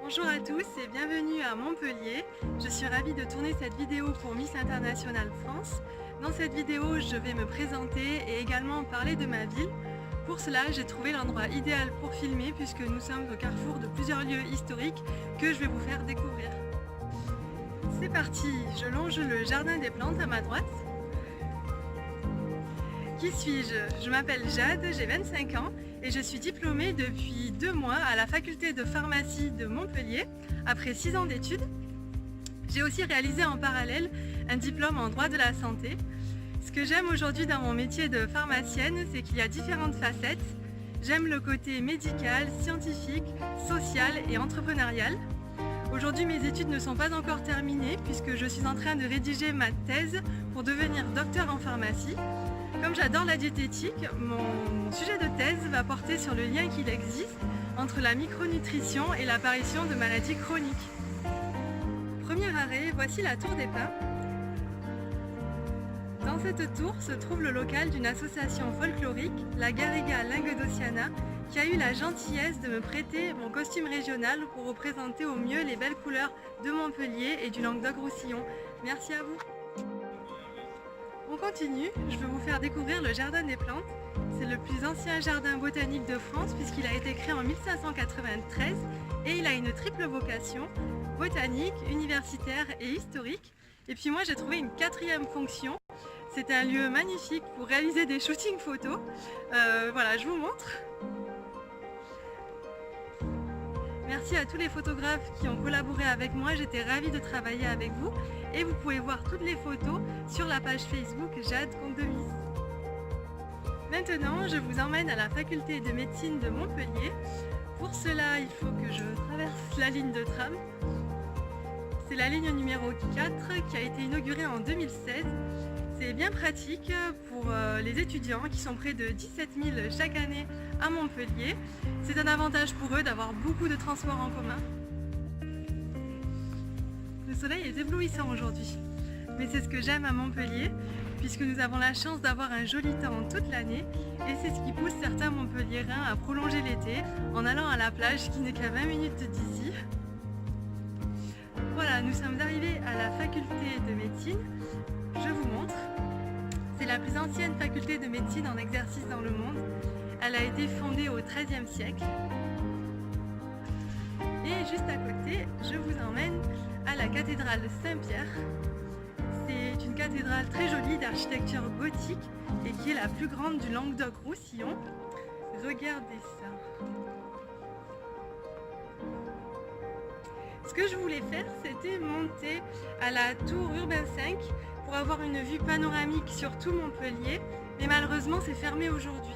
Bonjour à tous et bienvenue à Montpellier. Je suis ravie de tourner cette vidéo pour Miss International France. Dans cette vidéo, je vais me présenter et également parler de ma ville. Pour cela, j'ai trouvé l'endroit idéal pour filmer puisque nous sommes au carrefour de plusieurs lieux historiques que je vais vous faire découvrir. C'est parti, je longe le jardin des plantes à ma droite. Qui suis-je? Je m'appelle Jade, j'ai 25 ans et je suis diplômée depuis 2 mois à la faculté de pharmacie de Montpellier après 6 ans d'études. J'ai aussi réalisé en parallèle un diplôme en droit de la santé. Ce que j'aime aujourd'hui dans mon métier de pharmacienne, c'est qu'il y a différentes facettes. J'aime le côté médical, scientifique, social et entrepreneurial. Aujourd'hui, mes études ne sont pas encore terminées puisque je suis en train de rédiger ma thèse pour devenir docteur en pharmacie. Comme j'adore la diététique, mon sujet de thèse va porter sur le lien qu'il existe entre la micronutrition et l'apparition de maladies chroniques. Premier arrêt, voici la Tour des Pins. Dans cette tour se trouve le local d'une association folklorique, la Garriga Languedociana, qui a eu la gentillesse de me prêter mon costume régional pour représenter au mieux les belles couleurs de Montpellier et du Languedoc-Roussillon. Merci à vous. On continue, je vais vous faire découvrir le Jardin des Plantes. C'est le plus ancien jardin botanique de France puisqu'il a été créé en 1593 et il a une triple vocation, botanique, universitaire et historique. Et puis moi j'ai trouvé une 4e fonction, c'est un lieu magnifique pour réaliser des shootings photos. Voilà, je vous montre. Merci à tous les photographes qui ont collaboré avec moi, j'étais ravie de travailler avec vous et vous pouvez voir toutes les photos sur la page Facebook Jade Comte de Miss. Maintenant, je vous emmène à la faculté de médecine de Montpellier. Pour cela, il faut que je traverse la ligne de tram. C'est la ligne numéro 4 qui a été inaugurée en 2016. C'est bien pratique pour les étudiants qui sont près de 17 000 chaque année à Montpellier. C'est un avantage pour eux d'avoir beaucoup de transports en commun. Le soleil est éblouissant aujourd'hui, mais c'est ce que j'aime à Montpellier, puisque nous avons la chance d'avoir un joli temps toute l'année, et c'est ce qui pousse certains Montpelliérains à prolonger l'été en allant à la plage qui n'est qu'à 20 minutes d'ici. Voilà, nous sommes arrivés à la faculté de médecine. Je vous montre. C'est la plus ancienne faculté de médecine en exercice dans le monde. Elle a été fondée au XIIIe siècle. Et juste à côté, je vous emmène à la cathédrale Saint-Pierre. C'est une cathédrale très jolie d'architecture gothique et qui est la plus grande du Languedoc-Roussillon. Regardez ça. Ce que je voulais faire, c'était monter à la tour Urbain 5 pour avoir une vue panoramique sur tout Montpellier, mais malheureusement c'est fermé aujourd'hui.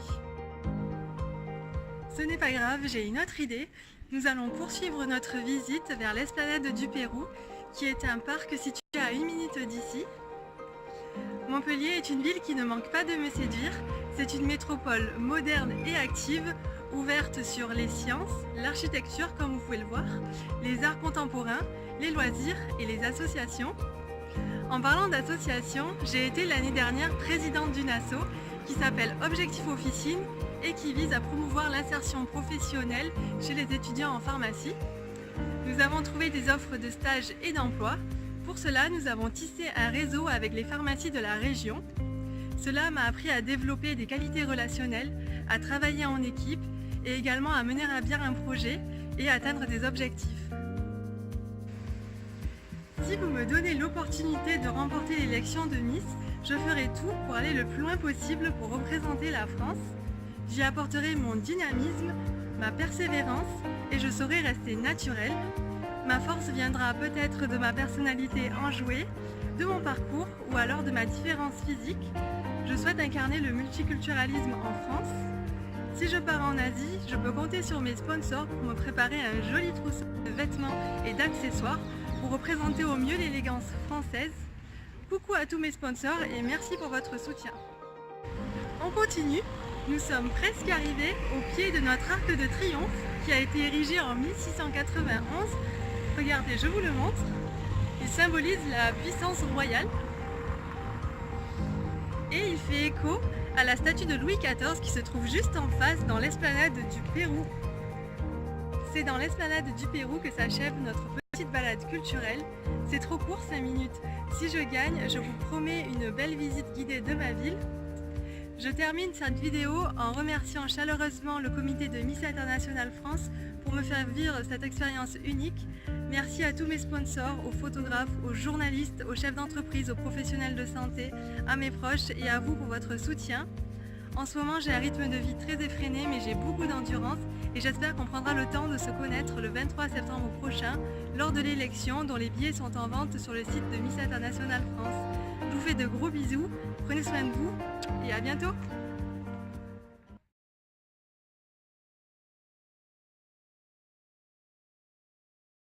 Ce n'est pas grave, j'ai une autre idée. Nous allons poursuivre notre visite vers l'esplanade du Pérou, qui est un parc situé à 1 minute d'ici. Montpellier est une ville qui ne manque pas de me séduire. C'est une métropole moderne et active, ouverte sur les sciences, l'architecture comme vous pouvez le voir, les arts contemporains, les loisirs et les associations. En parlant d'associations, j'ai été l'année dernière présidente d'une asso qui s'appelle Objectif Officine et qui vise à promouvoir l'insertion professionnelle chez les étudiants en pharmacie. Nous avons trouvé des offres de stage et d'emploi. Pour cela, nous avons tissé un réseau avec les pharmacies de la région. Cela m'a appris à développer des qualités relationnelles, à travailler en équipe et également à mener à bien un projet et à atteindre des objectifs. Si vous me donnez l'opportunité de remporter l'élection de Miss, je ferai tout pour aller le plus loin possible pour représenter la France. J'y apporterai mon dynamisme, ma persévérance et je saurai rester naturelle. Ma force viendra peut-être de ma personnalité enjouée, de mon parcours ou alors de ma différence physique. Je souhaite incarner le multiculturalisme en France. Si je pars en Asie, je peux compter sur mes sponsors pour me préparer un joli trousseau de vêtements et d'accessoires pour représenter au mieux l'élégance française. Coucou à tous mes sponsors et merci pour votre soutien. On continue, nous sommes presque arrivés au pied de notre arc de triomphe qui a été érigé en 1691. Regardez, je vous le montre. Il symbolise la puissance royale et il fait écho à la statue de Louis XIV qui se trouve juste en face dans l'esplanade du Pérou. C'est dans l'esplanade du Pérou que s'achève notre petite balade culturelle. C'est trop court, 5 minutes. Si je gagne, je vous promets une belle visite guidée de ma ville. Je termine cette vidéo en remerciant chaleureusement le comité de Miss International France pour me faire vivre cette expérience unique. Merci à tous mes sponsors, aux photographes, aux journalistes, aux chefs d'entreprise, aux professionnels de santé, à mes proches et à vous pour votre soutien. En ce moment, j'ai un rythme de vie très effréné, mais j'ai beaucoup d'endurance et j'espère qu'on prendra le temps de se connaître le 23 septembre prochain lors de l'élection dont les billets sont en vente sur le site de Miss International France. Je vous fais de gros bisous, prenez soin de vous et à bientôt!